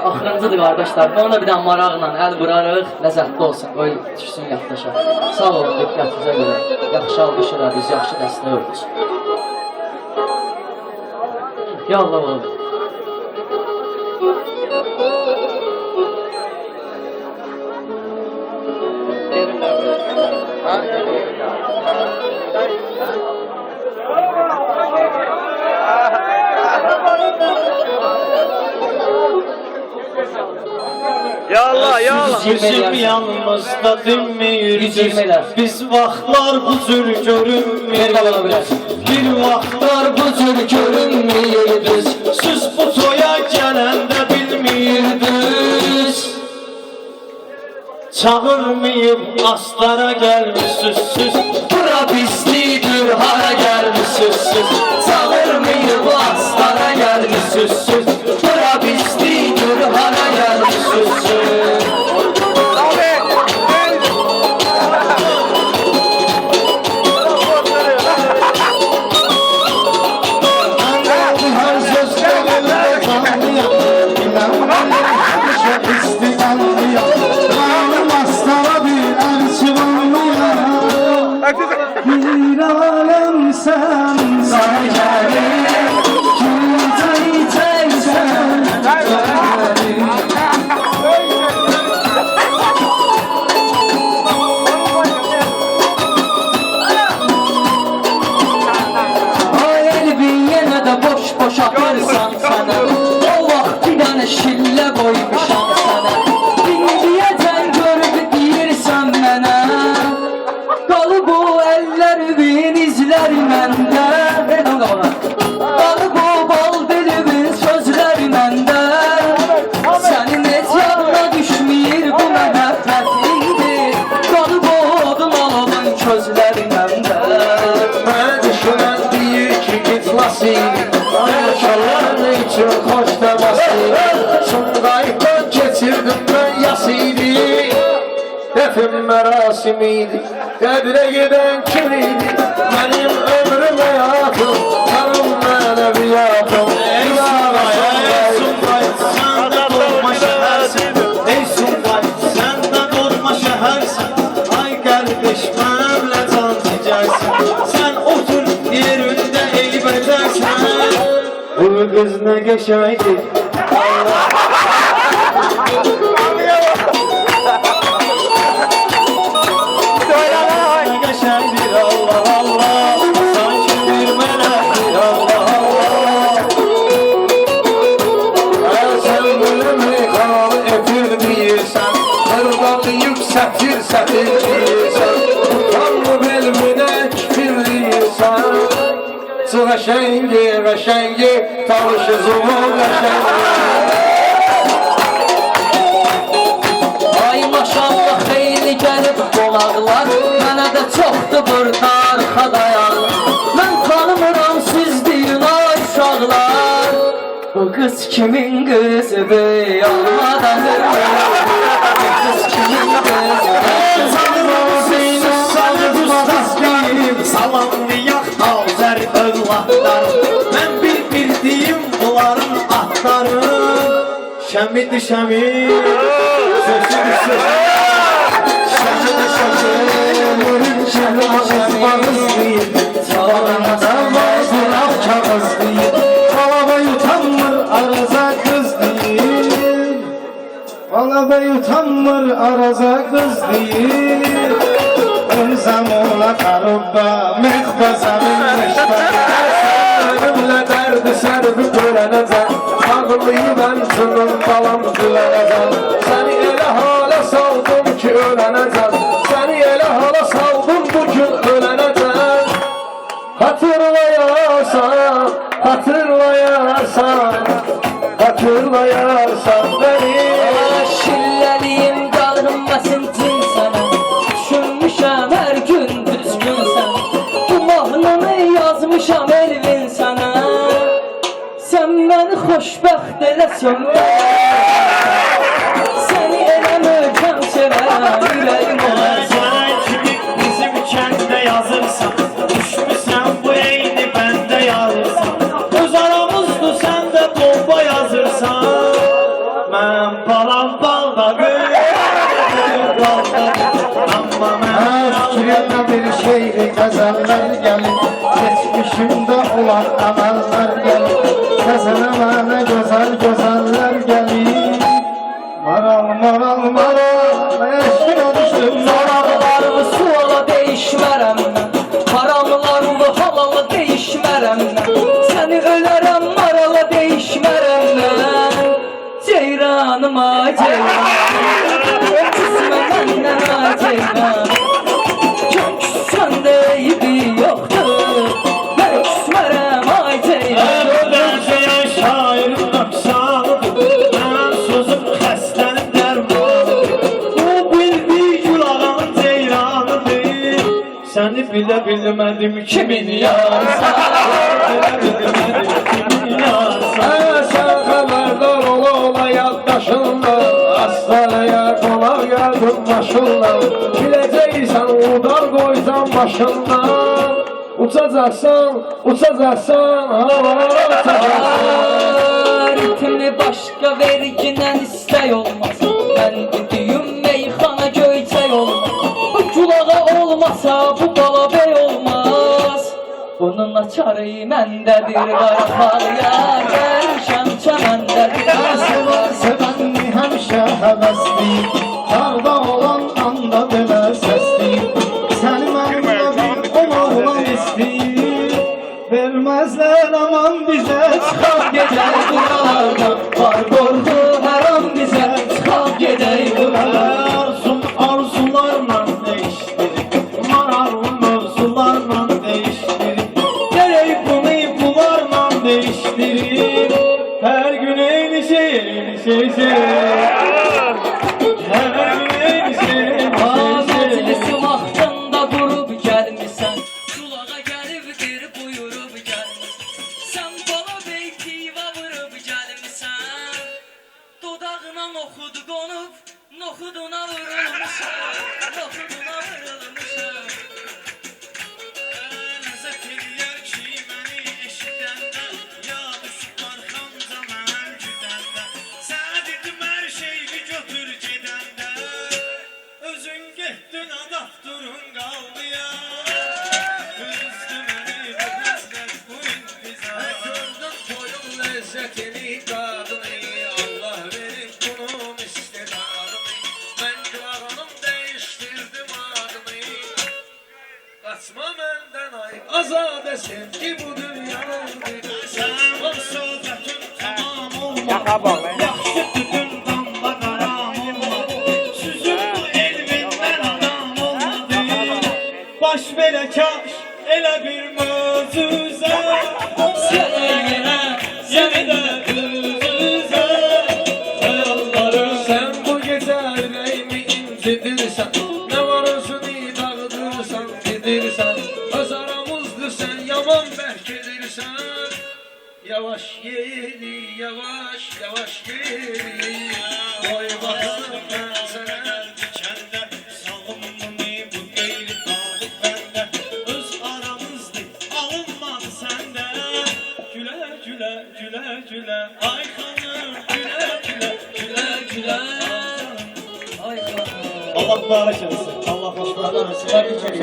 Axırıncıdır qardaşlar. Ona bir də maraqla əl vurarıq, ləzzətli olsun. Qoy düşsün yaddaşa. Sağ olun diqqətinizə görə. Yaxşı alqış elədiniz, yaxşı dəstək oldunuz. Ya Allah oğlum. Ya Allah, ya Allah. Bizim yanımızda dinmeyiriz. Biz vaxtlar bu cür görünmeyiriz. Bir vaxtlar bu cür görünmeyiriz. Siz bu toya gələndə bilmiyirdiniz. Çağırmayıb astara gəlmişsiniz siz. Bura bizlidir, hara gəlmişsiniz siz. Çağırmayıb astara gəlmişsiniz siz. Bura bizlidir, hara gəlmişsiniz siz. Bir alem sen sana gelir, kimse sen Elbin yenə də boş atırsan sənə. O vaxt bir dənə şillə qoymuşam sənə. Dinləyəcən görüb deyirsən mənə. Qalıb o əllərimin izləri məndə. Qalıb o bal dilimin sözləri məndə. Sənin heç yadına düşməyir bu məhəbbət. Qalıb o odun alovun közləri məndə. Mən düşünən deyir ki gitlasıydı. Yaşalarını için hoş demasıydı. Sumqayıqdan keçirdim mən yasıydı. Dəfn mərasimiydi. Qəbrə gedən kim idi? Mənim ömrüm həyatım, tanım mənəviyyatım. Ey Sumqay, sən də doğma şəhərsin. Ey Sumqay, sən də doğma şəhərsin. Ay qardeş, mənimlə can diyəcəksin. Sən otur yerində eybəcəksən. Bu qız nə qəşəngdir. Səfir deyirsən, utanmı belminə kifir deyirsən. Qəşəngi, qəşəngi, tanışızımı qəşəngi. Ay maşallah xeyli gəlib qonaqlar. Mənə də çoxdur burada arxadayan. Mən tanımıram siz deyin ay uşaqlar. Bu qız kimin qızıdır almadan bu qız kimin qızıdır. Salamlayaq Azər övladları. Mən bildiğim bunların atları. Şəmidir şəmid, sözüdür söz. Şəmidir şəmid, şəmid bağızlayır. Çalamazlar kağızlayır. Qalaba yutanmır araza qız deyir. Qalaba yutanmır araza qız deyir. Zamona tarubba mehbazamın meşbazamınla derdi serbi görənəcəm. Ağlıyı ben sunum balam güvənəcəm. Səni elə hala saldım ki ölənəcəm. Səni elə hala saldım bugün ölənəcəm. Hatırlayarsan, hatırlayarsan, hatırlayarsan beni. Şilləliyim qalınmasın cin sənə. Düşünmüşəm hər gün düzgün sən. Bu mahnını yazmışam Elvin sənə. Sən məni xoşbəxt eləsən səni elə möhkəm sevərəm ürəyim olar. Sənə kimi bizim kəndə yazırsan, Başıma bir şeyli gazeller gelir, geçmişimde olan amallar gelir. Sesine bana güzel güzeller gelir. Maral maral maral, eşkine düştüm maral. Maraqlarımı suala değişmərəm mən, haramlarımı halala değişmərəm mən. Səni ölərəm marala değişmərəm mən. Ceyranıma ceyran, küsmə məndən ha ceyran. Kök səndə eybi yoxdur, mən küsmərəm ay ceyran. Ben senin şairim nöqsanıdır, benim sözüm xəstənin dərmanıdır. Bu bildiği gülağın ceyranıdır, səni bilə bilmədim kimin yarısan. Bilə bilmədim kimin yarısan. Sen xəbərdar ola ola yaddaşınla, hastaneye qonaq gəldim başınla. Biləcəksən udar qoysan başından. Uçacaksan, uçacaksan, havalara uçacaksan. Ritmli başqa vergindən istək olmaz. Mən dediyim meyxana göyçək olmaz. Bu kulağa olmasa bu balabey olmaz. Bunun açarı məndədir qarxalya, gəlmişəm çəməndədir. Sevənli həmişə həvəsliyim, dağda olan anda belə səsliyim. Səni mənimlə bir olan istəyir, verməzlər aman bizə. Çıxaq gedək buralardan, var qorxu hər an bizə. Çıxaq gedək buralardan. Arzularla değiştirir, mararlı mövzularla değiştirir. Gerek bunu bularla değiştirir, her gün eyni şey, eyni şey. Her gün eyni şey, eyni şey. Məclisi vaxtında qurub gəlmisən, Qulağa gəlibdir buyurub gəlmisən. Sən bala beytiva vurub gəlmisən, dodağına noxud qonub, noxuduna vurulmuşam, noxuduna vurulmuşam. Ləzzət eləyər ki, məni eşidəndə, ya düşüb arxamca mən güdəndə. Sənə dedim hər şeyi götür gedəndə, özün getdin adaqdurun qaldı ya. Üzdü məni bu həsrət, bu intizar. Gördüm toyun ləzzətini, dadını, Allah verib bunun istedadını. Mən qulağımın dəyişdirdim adını. Kaçma məndən ay, azad sevgi bu dünyanındır. Sən ol söhbətin tamam olma, yaxşı tütün damla qaram olma. Süzün bu elvindən adam olmadı. Baş verə kaş, elə bir möcüzə. Sənə yenə, Yenə də üz-üzə. Xəyallarım, sən bu gecə ürəyimi incidirsən. Nə var özünü dağıdırsan, gedirsən. Öz aramızdır sən yaman bərk edirsən. Yavaş yeri, yavaş, yavaş yeri. Koy baxsın mən sənə dikəndə. Salınmını bu qeyri qalıb bəndə. Öz aramızdır, alınmadı səndə. Gülə, gülə, gülə, gülə. Ay xanım, gülə, gülə, gülə, gülə. ay xanım. Allah barək etsin. Allah xoşbəxt etsin.